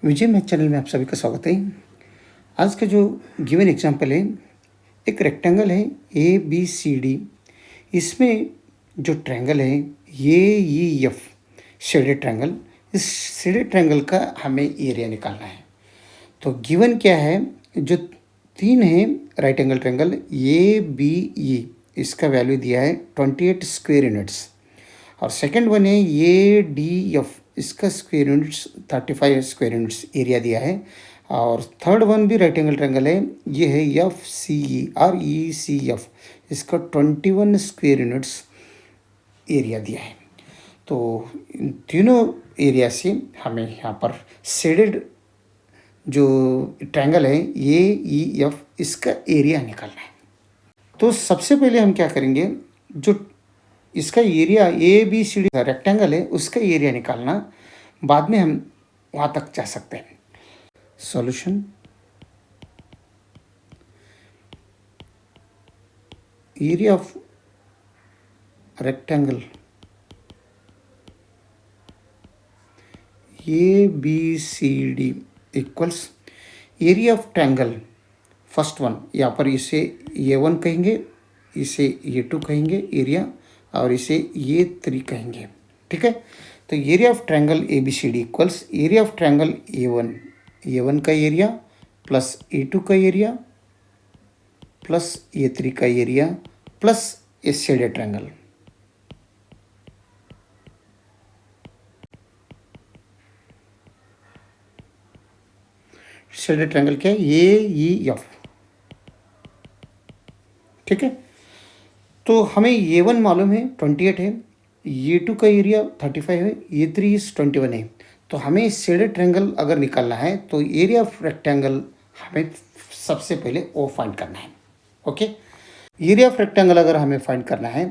विजय math channel में आप सभी का स्वागत है। आज का जो गिवन एग्जांपल है, एक रेक्टेंगल है ए बी सी डी। इसमें जो ट्रायंगल है ए ई एफ शेडेड ट्रायंगल, इस शेडेड ट्रायंगल का हमें एरिया निकालना है। तो गिवन क्या है, जो तीन है right angle triangle A B E, इसका वैल्यू दिया है 28 स्क्वायर यूनिट्स। और सेकंड वन है ए डी एफ, इसका square units 35 square units area दिया है। और थर्ड वन भी राइट एंगल ट्रायंगल है, ये है F C E or E C F, इसका 21 स्क्वायर यूनिट्स एरिया दिया है। तो इन तीनों एरिया से हमें यहाँ पर शेडेड जो ट्रायंगल है ए ई एफ, इसका एरिया निकालना है। तो सबसे पहले हम क्या करेंगे, जो इसका area A B C D rectangle है उसका एरिया निकालना, बाद में हम वहाँ तक जा सकते हैं। Solution, area of rectangle A B C D equals area of triangle. First one, यहाँ पर इसे A1 कहेंगे, इसे A2 कहेंगे एरिया, और इसे A3 कहेंगे। ठीक है, तो area of triangle A B C D equals area of triangle A1 का एरिया प्लस A2 का एरिया प्लस A3 का एरिया प्लस ए शेडेड ट्रायंगल। शेडेड ट्रायंगल क्या है, ए ई एफ। ठीक है, तो हमें A1 मालूम है 28 है, A2 का एरिया 35 है, A3 इज 21 है। तो हमें शेडेड ट्रायंगल अगर निकालना है तो एरिया ऑफ रेक्टेंगल हमें सबसे पहले वो फाइंड करना है। ओके, एरिया ऑफ रेक्टेंगल अगर हमें फाइंड करना है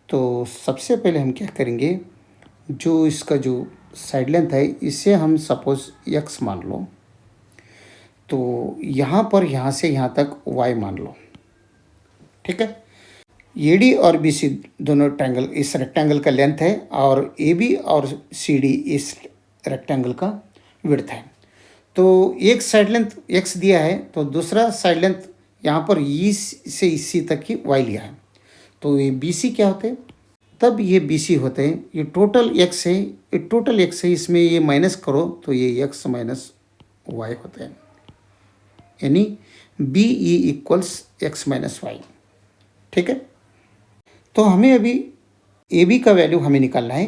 तो सबसे पहले हम क्या करेंगे, जो इसका जो साइड लेंथ है इसे हम सपोज x मान लो, तो यहाँ पर यहाँ से यहाँ तक y मान लो। ठीक है, ए डी और बी सी दोनों ट्रायंगल इस रेक्टेंगल का लेंथ है, और ए बी और सी डी इस रेक्टेंगल का विड्थ है। तो एक साइड लेंथ x दिया है, तो दूसरा साइड लेंथ यहाँ पर ई से इसी तक की y लिया है। तो ये बी सी क्या होते हैं, तब ये बी सी होते हैं। ये टोटल x है, ये टोटल x है, इसमें ये माइनस करो तो ये x माइनस वाई होते हैं, यानी B E equals x minus Y. ठीक है, तो हमें अभी ए बी का वैल्यू हमें निकालना है।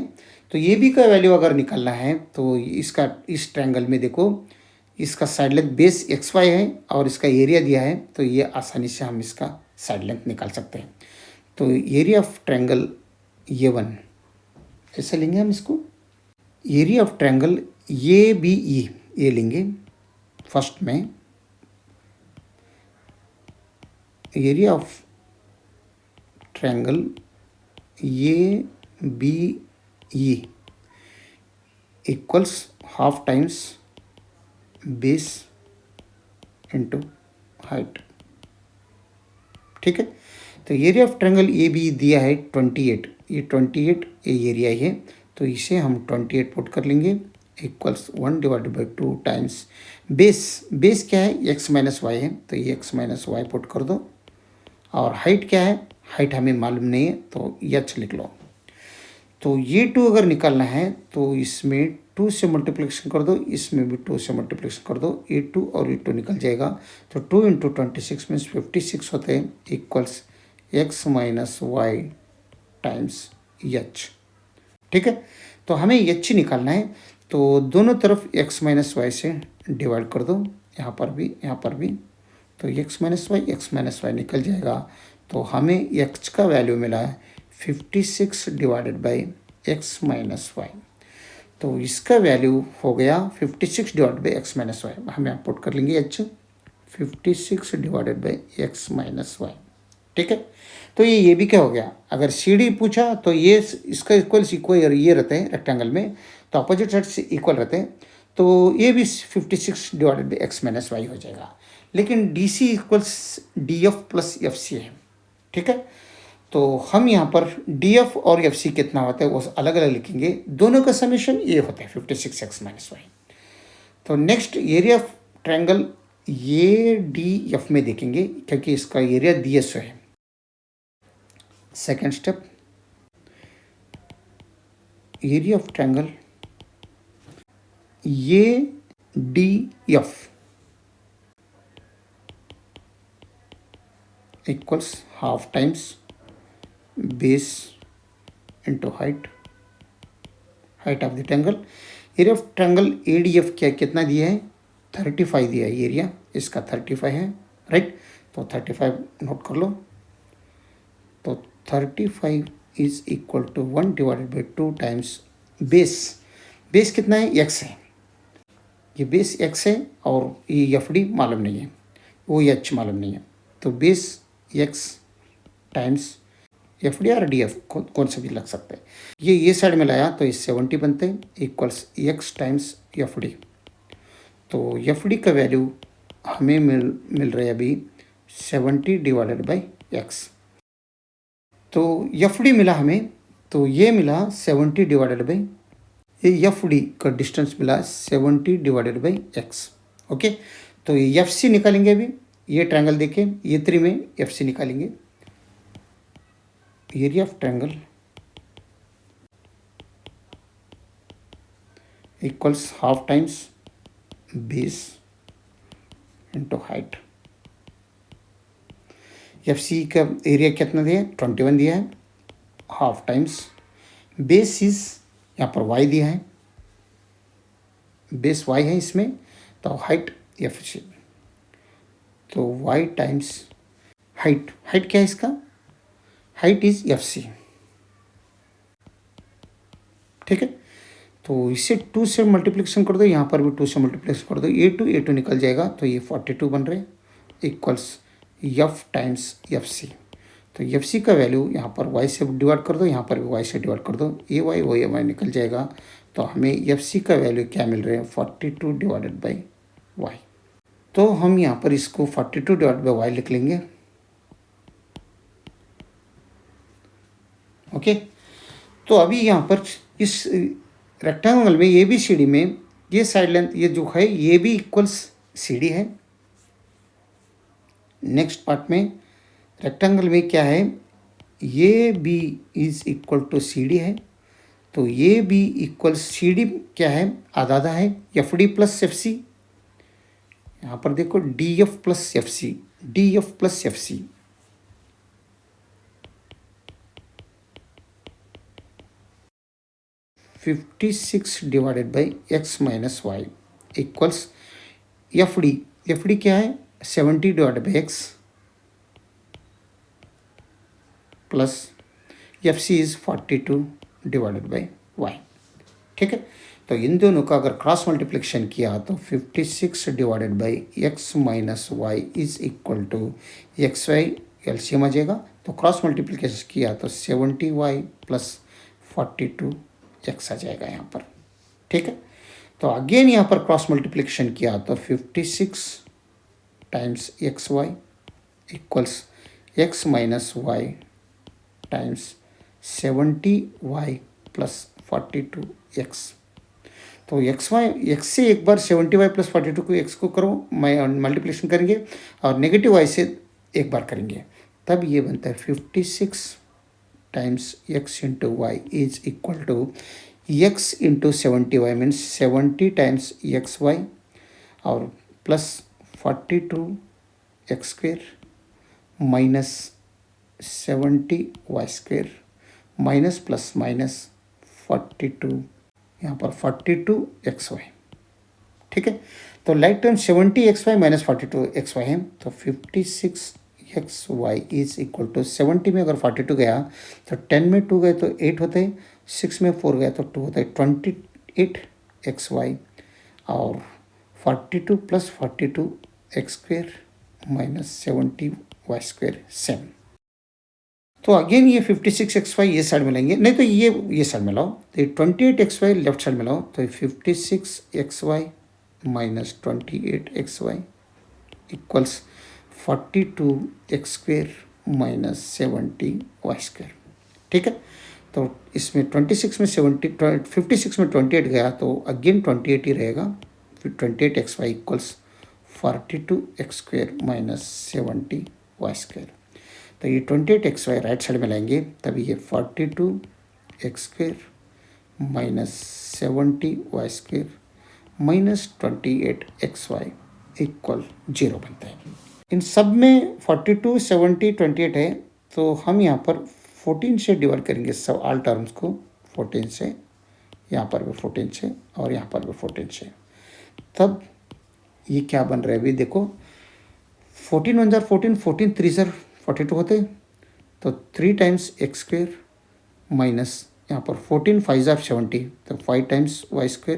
तो ए बी का वैल्यू अगर निकालना है तो इसका इस ट्रायंगल में देखो, इसका side length base x y है और इसका एरिया दिया है, तो ये आसानी से हम इसका साइड लेंथ निकाल सकते हैं। तो एरिया ऑफ ट्रायंगल A1 ऐसे लेंगे हम इसको, area of triangle A B E ये लेंगे फर्स्ट में, area of triangle A B E equals half times base into height. ठीक है, तो area of triangle A B दिया है 28, ये 28 ये एरिया है, तो इसे हम 28 पुट कर लेंगे इक्वल्स 1/2 टाइम्स बेस क्या है x माइनस वाई है, तो ये x माइनस वाई पुट कर दो। और हाइट क्या है, हाइट हमें मालूम नहीं है, तो h लिख लो। तो ये 2 अगर निकालना है तो इसमें 2 से मल्टीप्लिकेशन कर दो, इसमें भी 2 से मल्टीप्लिकेशन कर दो, ये 2 और ये 2 निकल जाएगा। तो 2 × 26 मीन्स 56 होते हैं equals x minus y times h। ठीक है, तो हमें h निकालना है, तो दोनों तरफ x माइनस वाई से डिवाइड कर दो, यहाँ पर भी यहाँ पर भी, तो x माइनस वाई निकल जाएगा। तो हमें x का वैल्यू मिला है 56 divided by x minus y. तो इसका वैल्यू हो गया 56 divided by x minus y, हम यहाँ पुट कर लेंगे h 56 divided by x minus Y. ठीक है, तो ये भी क्या हो गया, अगर सी डी पूछा तो ये इसका इक्वल ये रहते हैं रेक्टेंगल में, तो अपोजिट साइड से इक्वल रहते हैं, तो ये भी 56 divided by x minus y हो जाएगा। लेकिन D C equals D F plus F C है। ठीक है, तो हम यहाँ पर डी एफ और एफ सी कितना होता है वो अलग अलग लिखेंगे, दोनों का समेशन ये होता है 56x माइनस वाई। तो next area of triangle A D F में देखेंगे क्योंकि इसका एरिया दिया सो है। Second step, area of triangle A D F equals half times base into height of the triangle. Area of triangle A D F क्या कितना दिया है? 35 दिया है। एरिया इसका 35 है, राइट। तो 35 नोट कर लो। तो 35 is equal to 1 divided by 2 times base कितना है? x है। ये बेस x है और ये एफ डी मालूम नहीं है, वो h मालूम नहीं है। तो base x times F D और डी एफ कौन सा भी लग सकता है। ये साइड में लाया तो ये 70 बनते हैं equals x times F D. तो एफ डी का वैल्यू हमें मिल रहा है अभी 70 डिवाइडेड बाई x। तो एफ डी मिला हमें, तो ये मिला 70 डिवाइडेड बाई, ये एफ डी का डिस्टेंस मिला 70 डिवाइडेड बाई x। ओके, तो ये एफ सी निकालेंगे अभी। ये ट्रायंगल देखें, ये 3 में एफ सी निकालेंगे। Area of triangle equals half times base into height. F C का एरिया कितना दिया है? 21 दिया है। हाफ टाइम्स बेस इज यहाँ पर y दिया है, बेस y है इसमें, तो हाइट एफ सी। तो y टाइम्स हाइट क्या है इसका? हाइट इज एफ सी, ठीक है। तो इसे 2 से मल्टीप्लिकेशन कर दो, यहाँ पर भी 2 से मल्टीप्लिकेशन कर दो, ए टू निकल जाएगा। तो ये 42 बन रहे equals F times F C. तो एफ सी का वैल्यू यहाँ पर y से डिवाइड कर दो, यहाँ पर भी y से डिवाइड कर दो, ए वाई निकल जाएगा। तो हमें एफ सी का वैल्यू क्या मिल रहे हैं? 42 डिवाइडेड बाई y। तो हम यहाँ पर इसको 42 डिवाइड बाई y लिख लेंगे। ओके, तो अभी यहाँ पर इस रेक्टेंगल में ए बी सी डी में ये साइड लेंथ ये जो है ये भी इक्वल्स सी डी है। नेक्स्ट पार्ट में रेक्टेंगल में क्या है? A B is equal to C D है। तो A B equals C D क्या है? आधा है, F D plus F C. यहाँ पर देखो D F plus F C, D F plus F C. (56 divided by x minus y equals F D क्या है? 70 divided by x plus F C is 42 divided by y, ठीक है। तो इन दोनों का अगर क्रॉस मल्टीप्लिकेशन किया तो 56 divided by x minus Y is equal to X Y, LCM आ जाएगा। तो क्रॉस मल्टीप्लिकेशन किया तो 70y प्लस 42x आ जाएगा यहाँ पर, ठीक है। तो अगेन यहाँ पर क्रॉस मल्टीप्लिकेशन किया तो 56 times x y equals x minus y times 70y plus 42x। तो एक्स से एक बार 70y प्लस 42 को x को करो मल्टीप्लिकेशन करेंगे और नेगेटिव y से एक बार करेंगे, तब ये बनता है 56 times x into Y is equal to x into 70y means 70 times x Y और plus 42x square minus 70y square minus plus minus 42, यहाँ पर 42xy, ठीक है। तो like term 70xy minus 42xy है। तो 56xy इज इक्वल टू 70 में अगर 42 गया तो 10 में 2 गए तो 8 होते हैं, 6 में 4 गया तो 2 होता है, 28xy और 42 plus 42x square minus 70y square same. तो अगेन ये 56xy ये साइड में लेंगे, नहीं तो ये साइड में लाओ, तो 28xy लेफ्ट साइड में लाओ, तो 56xy minus 28xy equals 42x square minus 70y square, ठीक है। तो इसमें 26 में 56 में 28 गया तो अगेन 28 ही रहेगा, 28xy equals 42x² minus 70y²। तो ये 28xy राइट साइड में लाएंगे, तभी ये 42x² minus 70y² minus 28xy equal 0 बनता है। इन सब में 42, 70, 28 है, तो हम यहाँ पर 14 से डिवाइड करेंगे सब ऑल टर्म्स को। 14 से, यहाँ पर भी 14 से और यहाँ पर भी 14 से, तब ये क्या बन रहा है अभी देखो। 14 1 जार 14, 14 3 जार 42 होते, तो 3 टाइम्स x² माइनस यहाँ पर 14 5 जार 70, तो 5 टाइम्स y²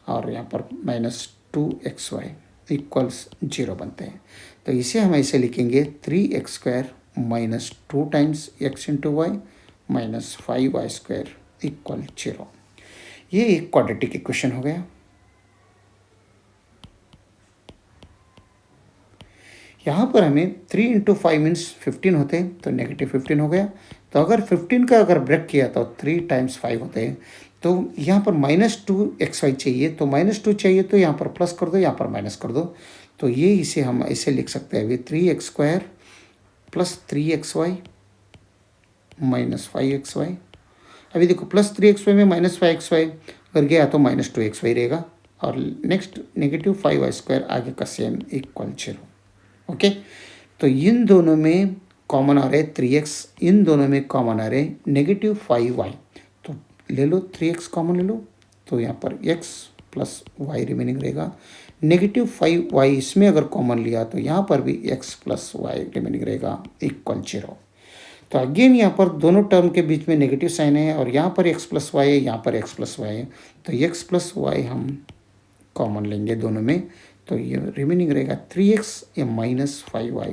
और यहाँ पर माइनस 2xy इक्वल्स 0 बनते हैं। तो इसे हम ऐसे लिखेंगे 3x² minus 2 times x into y minus 5y² equal 0। ये एक क्वाड्रेटिक इक्वेशन हो गया। यहाँ पर हमें 3 इंटू 5 मीन्स 15 होते हैं, तो नेगेटिव 15 हो गया। तो अगर 15 का अगर ब्रेक किया तो 3 टाइम्स 5 होते हैं। तो यहाँ पर -2xy चाहिए, तो -2 चाहिए तो यहाँ पर प्लस कर दो, यहाँ पर माइनस कर दो। तो ये इसे हम ऐसे लिख सकते हैं अभी 3x² plus 3xy minus 5xy। अभी देखो प्लस 3xy में माइनस 5xy अगर गया तो -2xy रहेगा, और नेक्स्ट नेगेटिव 5y² आगे का सेम इक्वल 0। ओके, तो इन दोनों में कॉमन आ रहे 3x, इन दोनों में कॉमन आ रहे नेगेटिव 5y। तो ले लो 3x कॉमन ले लो, तो यहाँ पर x प्लस वाई रिमेनिंग रहेगा। नेगेटिव 5y इसमें अगर कॉमन लिया तो यहाँ पर भी x प्लस वाई रिमेनिंग रहेगा इक्वल 0। तो अगेन यहाँ पर दोनों टर्म के बीच में नेगेटिव साइन है, और यहाँ पर x प्लस वाई है, यहाँ पर x प्लस वाई है। तो x प्लस वाई हम कॉमन लेंगे दोनों में, तो ये रिमेनिंग रहेगा 3x या माइनस 5y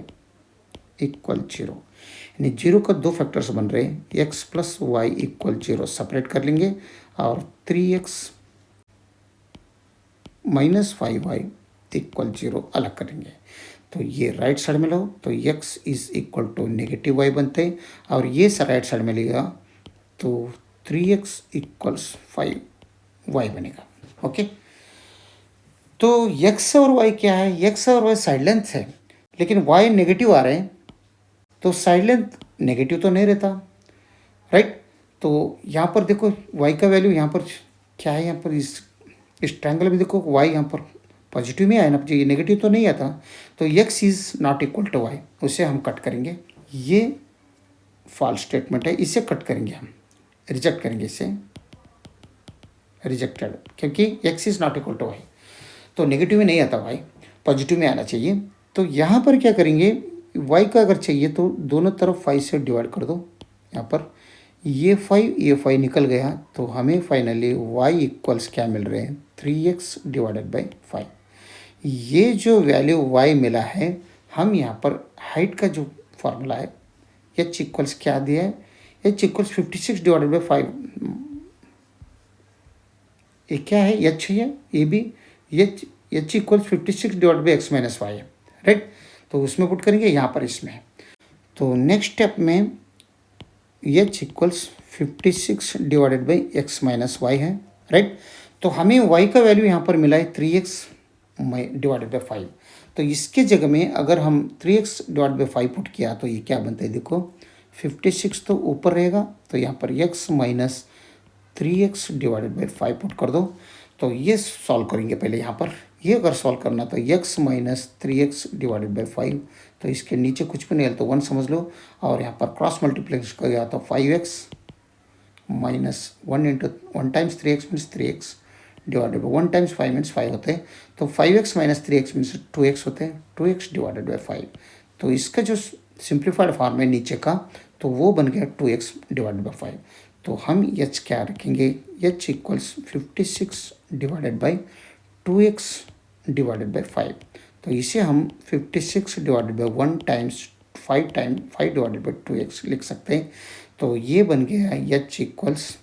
इक्वल 0। यानी 0 का दो फैक्टर्स बन रहे हैं, x plus y equal 0 separate कर लेंगे, और 3x माइनस 5y इक्वल 0 अलग करेंगे। तो ये राइट साइड में लो, तो x is equal to negative y बनते हैं, और ये राइट साइड में लेगा तो 3x इक्वल्स 5y बनेगा। ओके, तो x और y क्या है? x और y साइड लेंथ है, लेकिन y नेगेटिव आ रहे हैं, तो साइड लेंथ नेगेटिव तो नहीं रहता, राइट। तो यहाँ पर देखो y का वैल्यू यहाँ पर क्या है, यहाँ पर इस ट्रायंगल में देखो y यहाँ पर पॉजिटिव में आया ना, ये नेगेटिव तो नहीं आता। तो x is not equal to y, उसे हम कट करेंगे। ये फॉल्स स्टेटमेंट है, इसे कट करेंगे, हम रिजेक्ट करेंगे इसे, रिजेक्टेड, क्योंकि x is not equal to y। तो नेगेटिव में नहीं आता y, पॉजिटिव में आना चाहिए। तो यहाँ पर क्या करेंगे, y का अगर चाहिए तो दोनों तरफ 5 से डिवाइड कर दो। यहाँ पर ये 5 निकल गया, तो हमें फाइनली y इक्वल्स क्या मिल रहे हैं, 3x डिवाइडेड बाई 5। ये जो वैल्यू y मिला है, हम यहाँ पर हाइट का जो फॉर्मूला है h इक्वल्स क्या दिया है, h इक्वल्स 56 डिवाइडेड बाई 5। ये क्या है, h है, ये भी h equals 56 divide by x minus y है, राइट। तो उसमें पुट करेंगे, यहाँ पर इसमें। तो नेक्स्ट स्टेप में h equals 56 divided by x minus y है, राइट। तो हमें y का वैल्यू यहाँ पर मिला है 3x डिवाइडेड बाई 5। तो इसके जगह में अगर हम 3x डिवाइड बाई 5 पुट किया तो ये क्या बनता है, देखो 56 तो ऊपर रहेगा, तो यहाँ पर x minus 3x divided by 5 put कर दो। तो ये सॉल्व करेंगे पहले, यहाँ पर ये अगर सॉल्व करना तो x minus 3x divided by 5, तो इसके नीचे कुछ भी नहीं है तो 1 समझ लो, और यहाँ पर क्रॉस मल्टीप्लिकेशन कर गया तो 5x minus 1 into 1 times 3x means 3x divided by 1 times 5 means 5 होते हैं। तो 5x minus 3x means 2x होते हैं, 2x डिवाइडेड बाई 5। तो इसका जो सिंप्लीफाइड फॉर्म है नीचे का, तो वो बन गया 2x डिवाइडेड बाई 5। तो हम h क्या रखेंगे, h equals 56 divided by 2x divided by 5। तो इसे हम 56 divided by 1 times 5 divided by 2x लिख सकते हैं। तो ये बन गया h इक्वल्स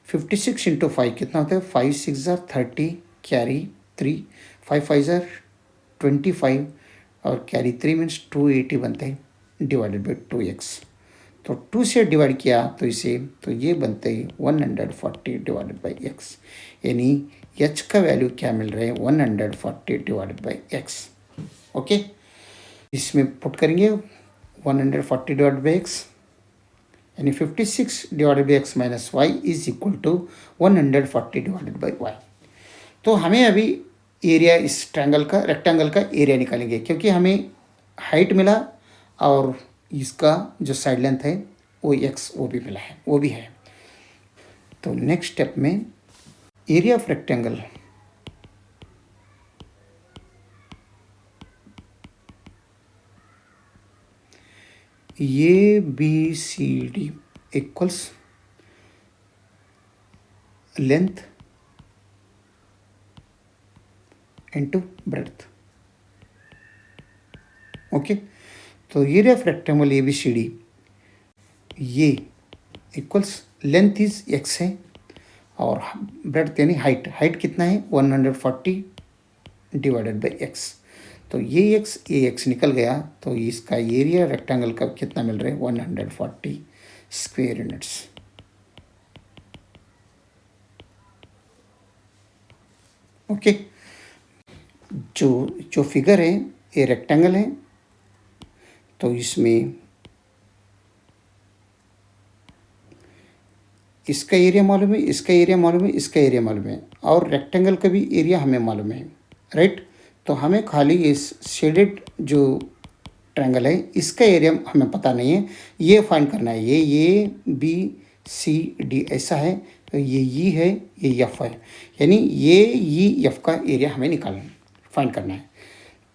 56 इंटू 5 कितना होता है, 5 6 जार 30 कैरी 3, 5 5 जार 25 और कैरी 3 मीन्स 280 बनते हैं डिवाइडेड बाई 2x। तो 2 से डिवाइड किया तो इसे, तो ये बनते हैं 140 डिवाइडेड बाई x। यानी एच का वैल्यू क्या मिल रहा है 140 डिवाइडेड बाई एक्स। ओके, इसमें पुट करेंगे 140 डिवाइडेड बाई एक्स, यानी 56 divided by x minus Y is equal to 140 divided by y. तो हमें अभी एरिया इस ट्रायंगल का, रेक्टेंगल का एरिया निकालेंगे, क्योंकि हमें हाइट मिला और इसका जो साइड लेंथ है वो एक्स वो भी मिला है, वो भी है। तो नेक्स्ट स्टेप में area of rectangle A B C D equals length into breadth. Okay, तो area of rectangle A B C D, ये इक्वल्स लेंथ इज एक्स है और ब्रेड्थ यानी हाइट कितना है 140 डिवाइडेड बाई एक्स। तो ये एक्स निकल गया, तो इसका एरिया रेक्टेंगल का कितना मिल रहा है 140 स्क्वायर यूनिट्स। ओके, जो फिगर है ये रेक्टेंगल है, तो इसमें इसका एरिया मालूम है, इसका एरिया मालूम है, इसका एरिया मालूम है, और रेक्टेंगल का भी एरिया हमें मालूम है, राइट। तो हमें खाली इस शेडेड जो ट्रायंगल है इसका एरिया हमें पता नहीं है, ये फाइंड करना है। ये बी सी डी ऐसा है, तो ये ई है, ये एफ है, यानी ये ई एफ का एरिया हमें निकालना फाइंड करना है।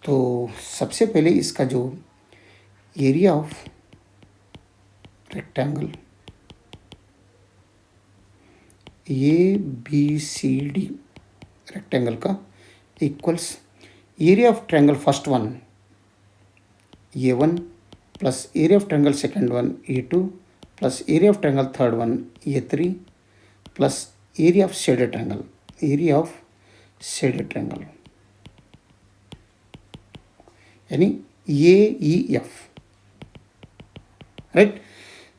तो सबसे पहले इसका जो area of rectangle A B C D rectangle का equals area of triangle first one A1 plus area of triangle second one A2 plus area of triangle third one A3 plus area of shaded triangle यानी AEF, right.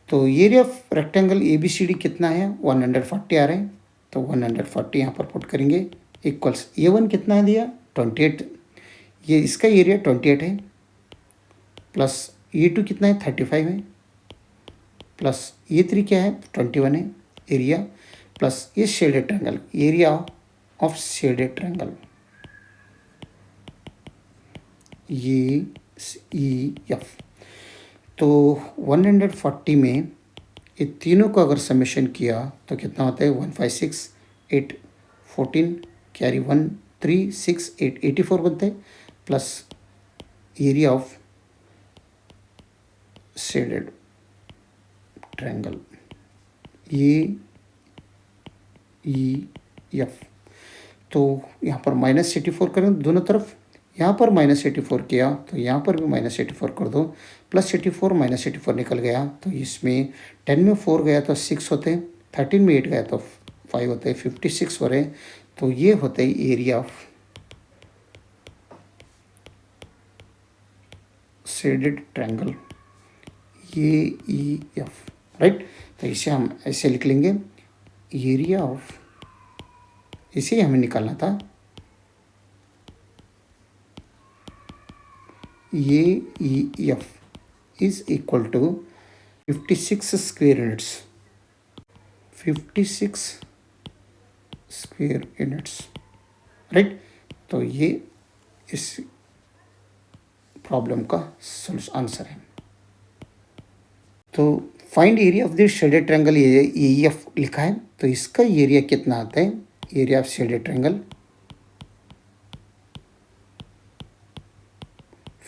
तो area of rectangle ABCD कितना है 140 आ रहे हैं, तो 140 यहाँ पर put करेंगे इक्वल्स A1 कितना है दिया 28, ये इसका एरिया 28 है, प्लस A2 कितना है 35 है, प्लस A3 क्या है 21 है एरिया, प्लस ये shaded triangle area of shaded triangle ये EF। तो 140 में ये तीनों को अगर समेशन किया तो कितना होता है 156 8 14 कैरी 1 3 6 8 84 बनते हैं, plus area of shaded triangle AEF। तो यहाँ पर -84 करें दोनों तरफ, यहाँ पर -84 किया तो यहाँ पर भी -84 कर दो, +84 -84 निकल गया, तो इसमें 10 में 4 गया तो 6 होते, 13 में 8 गया तो 5 होते, 56 हो रहे। तो ये होते area of shaded triangle AEF, right. तो इसे हम ऐसे लिख लेंगे एरिया ऑफ, इसे हमें निकालना था AEF is equal to 56 square units, 56 square units, right. तो ये इस प्रॉब्लम का आंसर है। तो find area of this shaded triangle AEF लिखा है, तो इसका एरिया कितना आता है, area of shaded triangle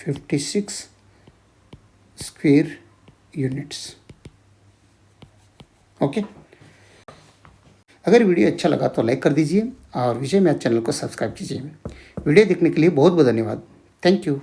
56 square units. Okay, अगर वीडियो अच्छा लगा तो लाइक कर दीजिए और विजय मैथ चैनल को सब्सक्राइब कीजिए। वीडियो देखने के लिए बहुत बहुत धन्यवाद। Thank you.